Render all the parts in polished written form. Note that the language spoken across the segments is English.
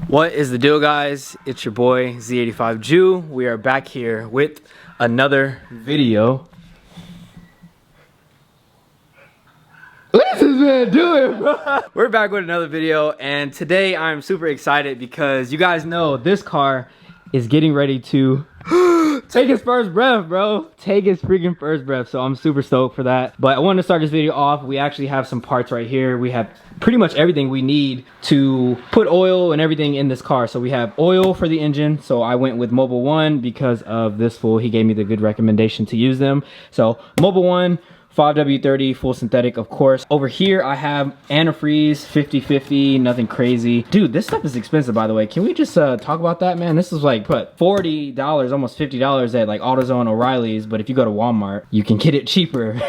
What is the deal, guys? It's your boy Z85 Jew. We are back here with another video. What is this man doing, bro? We're back with another video, and today I'm super excited because you guys know this car is getting ready to take his first breath, bro. Take his freaking first breath. So I'm super stoked for that. But I wanted to start this video off. We actually have some parts right here. We have pretty much everything we need to put oil and everything in this car. So we have oil for the engine. So I went with Mobil 1 because of this fool. He gave me the good recommendation to use them. So Mobil 1. 5W30 full synthetic, of course. Over here I have antifreeze 50/50, nothing crazy. Dude, this stuff is expensive, by the way. Can we just talk about that, man? This is like what, $40, almost $50 at like AutoZone, O'Reilly's, but if you go to Walmart you can get it cheaper.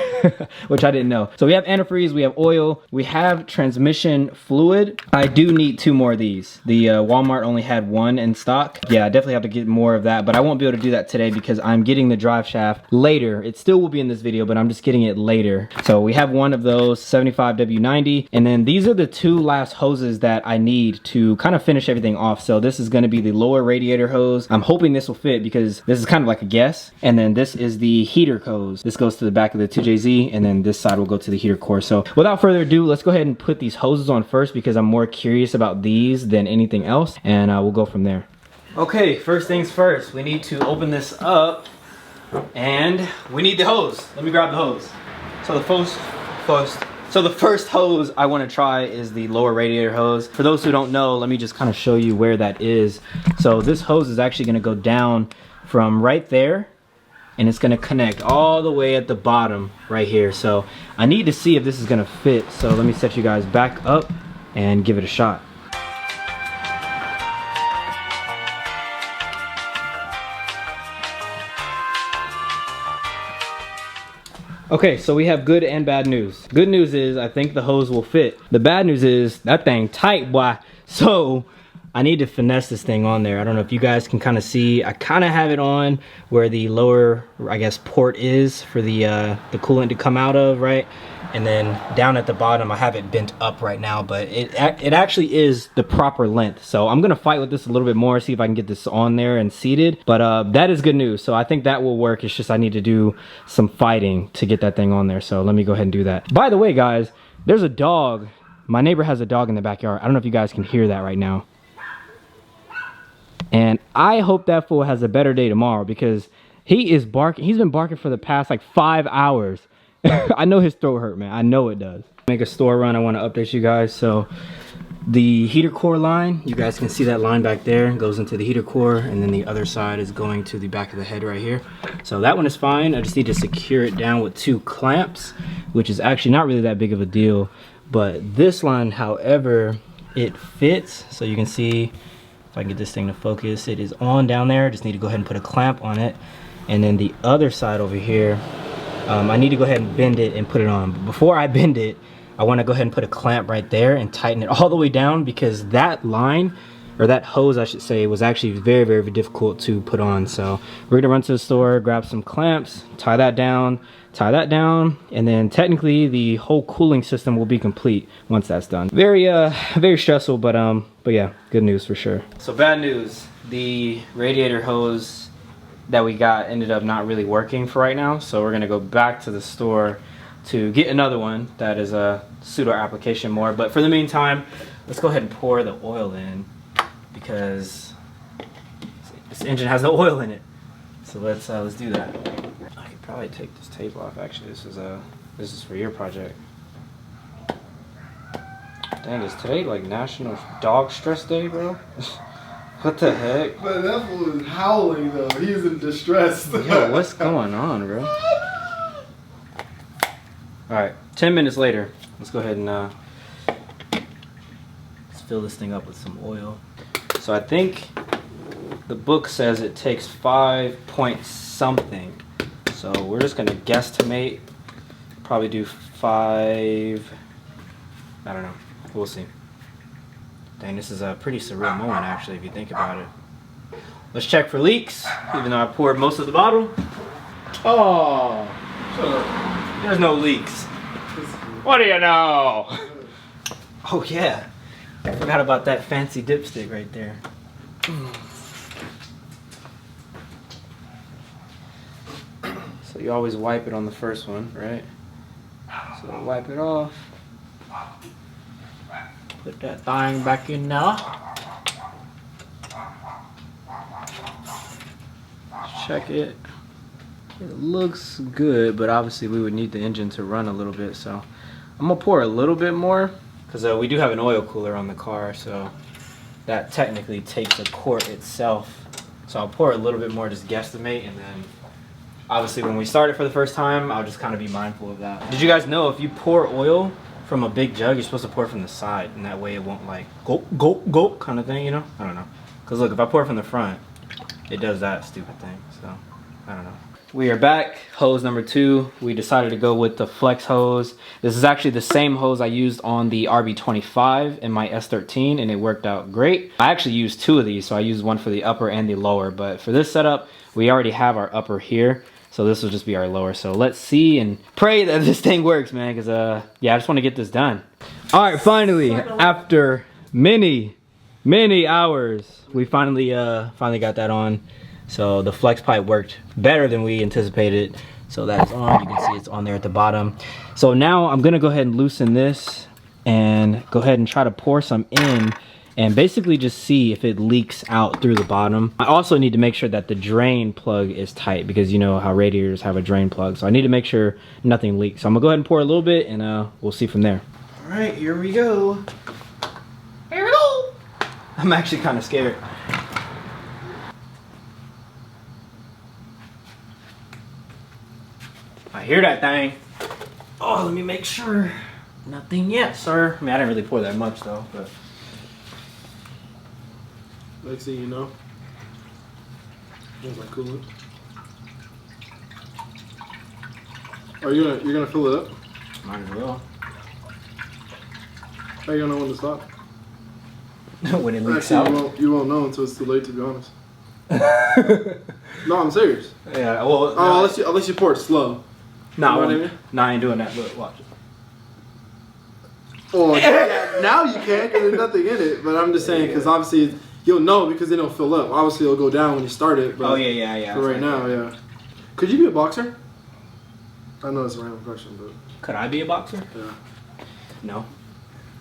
Which I didn't know. So we have antifreeze, we have oil, we have transmission fluid. I do need 2 more of these. The Walmart only had 1 in stock. Yeah, I definitely have to get more of that, but I won't be able to do that today because I'm getting the drive shaft later. It still will be in this video, but I'm just getting it later. So we have 1 of those 75W90, and then these are the 2 last hoses that I need to kind of finish everything off. So this is going to be the lower radiator hose. I'm hoping this will fit because this is kind of like a guess. And then this is the heater hose. This goes to the back of the 2JZ, and then this side will go to the heater core. So without further ado, let's go ahead and put these hoses on first because I'm more curious about these than anything else, and we'll go from there. Okay, first things first, we need to open this up and we need the hose. Let me grab the hose. So the first hose I want to try is the lower radiator hose. For those who don't know, let me just kind of show you where that is. So this hose is actually going to go down from right there, and it's going to connect all the way at the bottom right here. So I need to see if this is going to fit. So let me set you guys back up and give it a shot. Okay, so we have good and bad news. Good news is I think the hose will fit. The bad news is that thing tight, boy. So I need to finesse this thing on there. I don't know if you guys can kind of see. I kind of have it on where the lower, I guess, port is for the coolant to come out of, right? And then down at the bottom, I have it bent up right now, but it actually is the proper length. So I'm gonna fight with this a little bit more, see if I can get this on there and seated. But that is good news. So I think that will work. It's just I need to do some fighting to get that thing on there. So let me go ahead and do that. By the way, guys, there's a dog. My neighbor has a dog in the backyard. I don't know if you guys can hear that right now. And I hope that fool has a better day tomorrow because he is barking. He's been barking for the past like 5 hours. I know his throat hurt, man. I know it does. Make a store run. I want to update you guys. So the heater core line, you guys can see that line back there, goes into the heater core, and then the other side is going to the back of the head right here. So that one is fine. I just need to secure it down with 2 clamps, which is actually not really that big of a deal. But this line, however, it fits. So you can see, if I can get this thing to focus, it is on down there. Just need to go ahead and put a clamp on it. And then the other side over here, I need to go ahead and bend it and put it on. But before I bend it, I want to go ahead and put a clamp right there and tighten it all the way down because that line, or that hose I should say, was actually very, very difficult to put on. So we're gonna run to the store, grab some clamps, tie that down, and then technically the whole cooling system will be complete once that's done. Very very stressful, but yeah, good news for sure. So bad news, the radiator hose that we got ended up not really working for right now. So we're gonna go back to the store to get another one that is a pseudo application more. But for the meantime, let's go ahead and pour the oil in because this engine has no oil in it. So let's do that. I could probably take this tape off. Actually, this is for your project. Dang, is today like National Dog Stress Day, bro? What the heck? Man, that fool is howling though. He's in distress. Yo, what's going on, bro? Alright, 10 minutes later, let's go ahead and let's fill this thing up with some oil. So I think the book says it takes 5 point something. So we're just gonna guesstimate, probably do 5, I don't know, we'll see. Dang, this is a pretty surreal moment actually if you think about it. Let's check for leaks, even though I poured most of the bottle. Oh, there's no leaks. What do you know? Oh yeah, Forgot about that fancy dipstick right there. So you always wipe it on the first one, right? So wipe it off. Put that thing back in now. Check it. It looks good, but obviously we would need the engine to run a little bit, so I'm gonna pour a little bit more because we do have an oil cooler on the car, so that technically takes a quart itself. So I'll pour a little bit more, just guesstimate, and then obviously when we start it for the first time, I'll just kind of be mindful of that. Did you guys know if you pour oil from a big jug, you're supposed to pour it from the side, and that way it won't like go, go, go kind of thing, you know? I don't know. Because look, if I pour it from the front, it does that stupid thing, so I don't know. We are back, hose number 2. We decided to go with the flex hose. This is actually the same hose I used on the RB25 in my S13, and it worked out great. I actually used 2 of these, so I used one for the upper and the lower, but for this setup, we already have our upper here, so this will just be our lower. So let's see and pray that this thing works, man, because yeah, I just want to get this done. All right, finally, after many hours, we finally got that on. So the flex pipe worked better than we anticipated. So that's on. You can see it's on there at the bottom. So now I'm gonna go ahead and loosen this and go ahead and try to pour some in and basically just see if it leaks out through the bottom. I also need to make sure that the drain plug is tight because you know how radiators have a drain plug. So I need to make sure nothing leaks. So I'm gonna go ahead and pour a little bit and we'll see from there. All right, here we go. Here we go. I'm actually kind of scared. I hear that thing. Oh, let me make sure. Nothing yet, sir. I mean, I didn't really pour that much though, but. Next thing you know, there's my coolant. Are you're gonna fill it up? Might as well. How you gonna know when to stop? When it leaks Actually, out. you won't know until it's too late, to be honest. No, I'm serious. Yeah. Well. Oh, unless you pour it slow. No, You know what I mean? No, I ain't doing that. Look, watch it. Oh, yeah, now you can because there's nothing in it. But I'm just saying because obviously you'll know because then it'll fill up. Obviously it'll go down when you start it. But oh yeah. For right now, yeah. Could you be a boxer? I know it's a random question, but. Could I be a boxer? Yeah. No.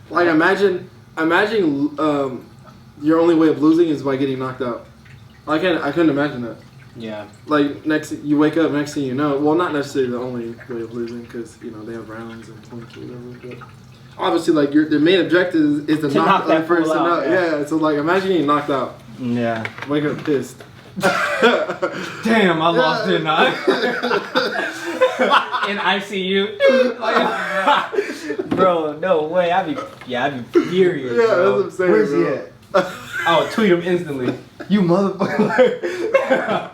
Like imagine your only way of losing is by getting knocked out. I couldn't imagine that. Yeah. Like you wake up, next thing you know, well, not necessarily the only way of losing because you know they have rounds and points or whatever. But obviously, like their main objective is to knock that person out. Yeah. So like, imagine getting knocked out. Yeah. Wake up pissed. Damn, I lost, didn't I? In ICU. Bro, no way. I'd be furious. Yeah, bro. that's what I'm saying. Where's bro. he at? I would tweet him instantly. You motherfucker.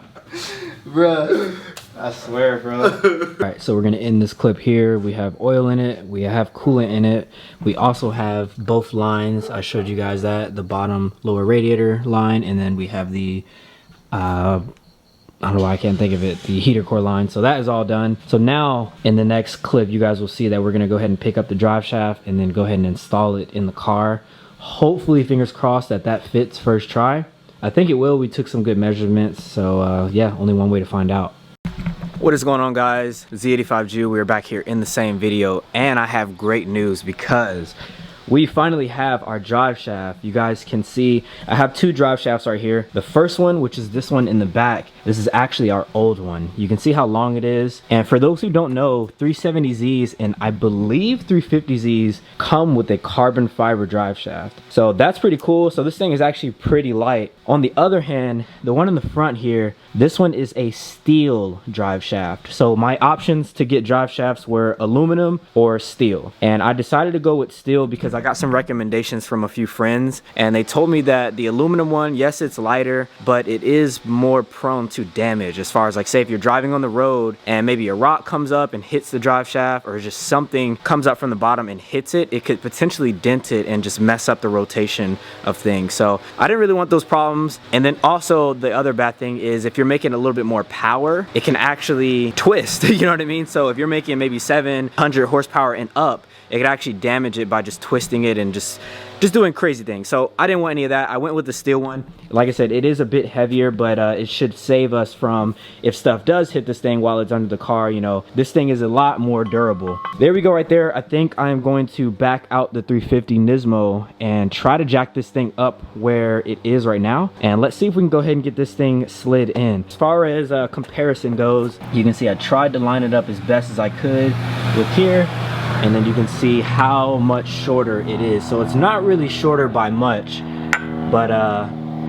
Bruh. I swear, bro. Alright, so we're gonna end this clip here. We have oil in it, we have coolant in it, we also have both lines. I showed you guys that, the bottom lower radiator line, and then we have the I don't know why I can't think of it, the heater core line. So that is all done. So now in the next clip you guys will see that we're gonna go ahead and pick up the drive shaft and then go ahead and install it in the car. Hopefully, fingers crossed, that fits first try. I think it will. We took some good measurements, so yeah, only one way to find out. What is going on, guys? Z85 Jew. We are back here in the same video, and I have great news because we finally have our drive shaft. You guys can see I have 2 drive shafts right here. The first one, which is this one in the back, this is actually our old one. You can see how long it is. And for those who don't know, 370Zs and I believe 350Zs come with a carbon fiber drive shaft. So that's pretty cool. So this thing is actually pretty light. On the other hand, the one in the front here, this one is a steel drive shaft. So my options to get drive shafts were aluminum or steel. And I decided to go with steel because I got some recommendations from a few friends, and they told me that the aluminum one, yes, it's lighter, but it is more prone to damage. As far as like, say if you're driving on the road and maybe a rock comes up and hits the drive shaft, or just something comes up from the bottom and hits it, it could potentially dent it and just mess up the rotation of things. So I didn't really want those problems. And then also the other bad thing is if you're making a little bit more power, it can actually twist. You know what I mean? So if you're making maybe 700 horsepower and up, it could actually damage it by just twisting it and just just doing crazy things. So I didn't want any of that. I went with the steel one. Like I said, it is a bit heavier, but it should save us from, if stuff does hit this thing while it's under the car, you know, this thing is a lot more durable. There we go right there. I think I'm going to back out the 350 Nismo and try to jack this thing up where it is right now. And let's see if we can go ahead and get this thing slid in. As far as comparison goes, you can see I tried to line it up as best as I could with here. And then you can see how much shorter it is. So it's not really shorter by much, but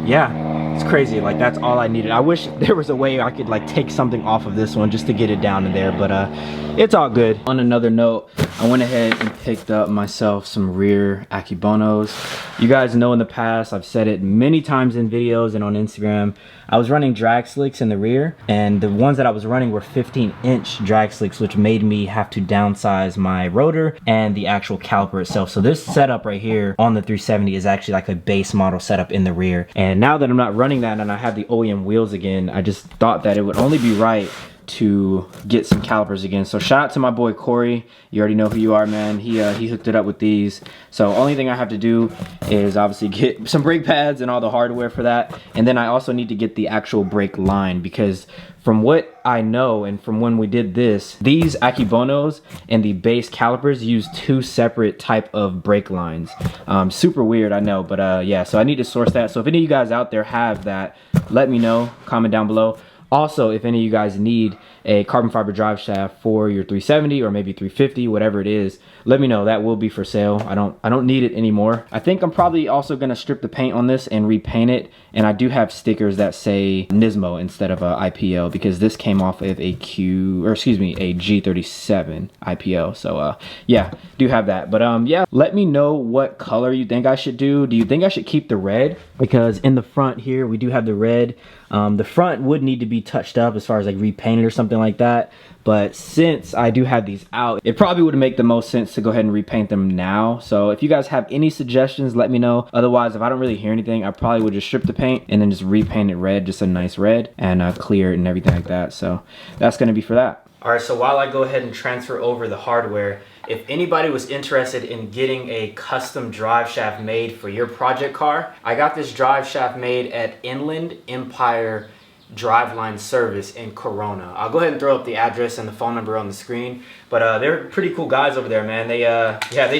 yeah, it's crazy. Like, that's all I needed. I wish there was a way I could like take something off of this one just to get it down in there, but it's all good. On another note, I went ahead and picked up myself some rear Akibonos. You guys know in the past, I've said it many times in videos and on Instagram, I was running drag slicks in the rear, and the ones that I was running were 15-inch drag slicks, which made me have to downsize my rotor and the actual caliper itself. So this setup right here on the 370 is actually like a base model setup in the rear. And now that I'm not running that and I have the OEM wheels again, I just thought that it would only be right to get some calipers again. So shout out to my boy Corey. You already know who you are, man. He hooked it up with these. So only thing I have to do is obviously get some brake pads and all the hardware for that. And then I also need to get the actual brake line, because from what I know and from when we did this, these Akibonos and the base calipers use two separate type of brake lines. Super weird, I know, but yeah, so I need to source that. So if any of you guys out there have that, let me know, comment down below. Also, if any of you guys need a carbon fiber drive shaft for your 370 or maybe 350, whatever it is, let me know. That will be for sale. I don't need it anymore. I think I'm probably also gonna strip the paint on this and repaint it. And I do have stickers that say Nismo instead of a IPL, because this came off of a G37 IPL. So yeah, do have that. But yeah, let me know what color you think I should do. Do you think I should keep the red? Because in the front here, we do have the red. The front would need to be touched up as far as like repainted or something like that. But since I do have these out, it probably would make the most sense to go ahead and repaint them now. So if you guys have any suggestions, let me know. Otherwise, if I don't really hear anything, I probably would just strip the paint and then just repaint it red, just a nice red, and clear it and everything like that. So that's gonna be for that. All right, so while I go ahead and transfer over the hardware, if anybody was interested in getting a custom drive shaft made for your project car, I got this drive shaft made at Inland Empire Driveline Service in Corona. I'll go ahead and throw up the address and the phone number on the screen, but they're pretty cool guys over there, man. They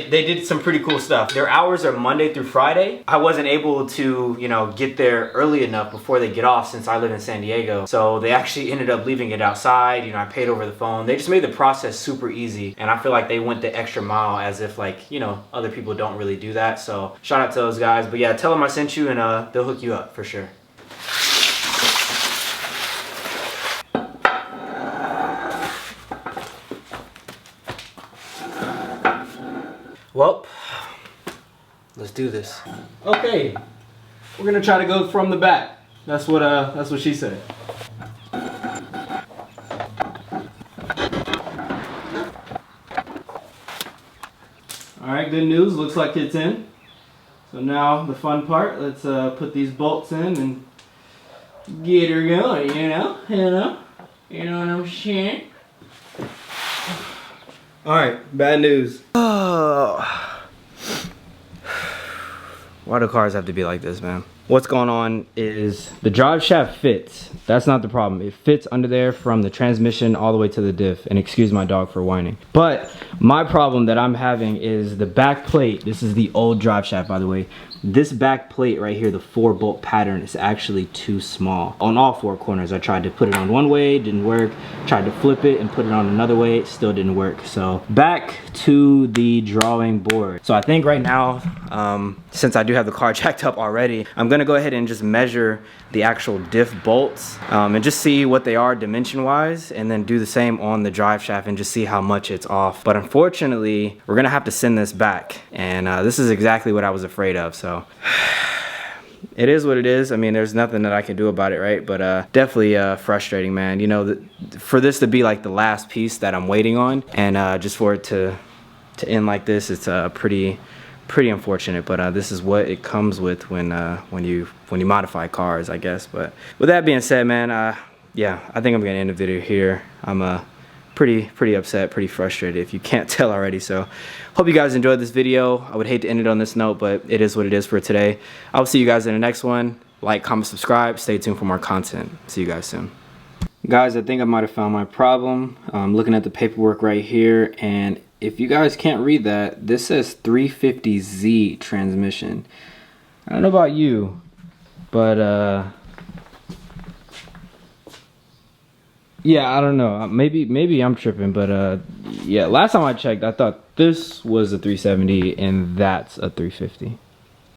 did some pretty cool stuff. Their hours are Monday through Friday. I wasn't able to, you know, get there early enough before they get off, since I live in San Diego. So they actually ended up leaving it outside. You know, I paid over the phone. They just made the process super easy, and I feel like they went the extra mile, as if, like, you know, other people don't really do that. So shout out to those guys. But yeah, tell them I sent you, and they'll hook you up for sure. Well, let's do this. Okay, we're gonna try to go from the back. That's what she said. All right, good news. Looks like it's in. So now the fun part. Let's put these bolts in and get her going. You know what I'm saying? All right, bad news. Oh. Why do cars have to be like this, man? What's going on is the drive shaft fits. That's not the problem. It fits under there from the transmission all the way to the diff. And excuse my dog for whining. But my problem that I'm having is the back plate. This is the old drive shaft, by the way. This back plate right here, the 4-bolt pattern, is actually too small. On all 4 corners, I tried to put it on one way, it didn't work. Tried to flip it and put it on another way, it still didn't work. So back to the drawing board. So I think right now, since I do have the car jacked up already, I'm gonna go ahead and just measure the actual diff bolts and just see what they are dimension-wise, and then do the same on the drive shaft and just see how much it's off. But unfortunately, we're gonna have to send this back, and this is exactly what I was afraid of. So it is what it is. I mean, there's nothing that I can do about it, right? But definitely frustrating, man. You know, for this to be like the last piece that I'm waiting on, and just for it to end like this, it's pretty unfortunate. But this is what it comes with when you modify cars, I guess. But with that being said, man, yeah, I think I'm gonna end the video here. I'm pretty upset, pretty frustrated if you can't tell already. So hope you guys enjoyed this video. I would hate to end it on this note, but it is what it is for today. I'll see you guys in the next one. Like, comment, subscribe, stay tuned for more content. See you guys soon. Guys, I think I might have found my problem. I'm looking at the paperwork right here, and if you guys can't read that, this says 350Z transmission. I don't know about you, but yeah, I don't know. Maybe I'm tripping, but yeah, last time I checked, I thought this was a 370 and that's a 350.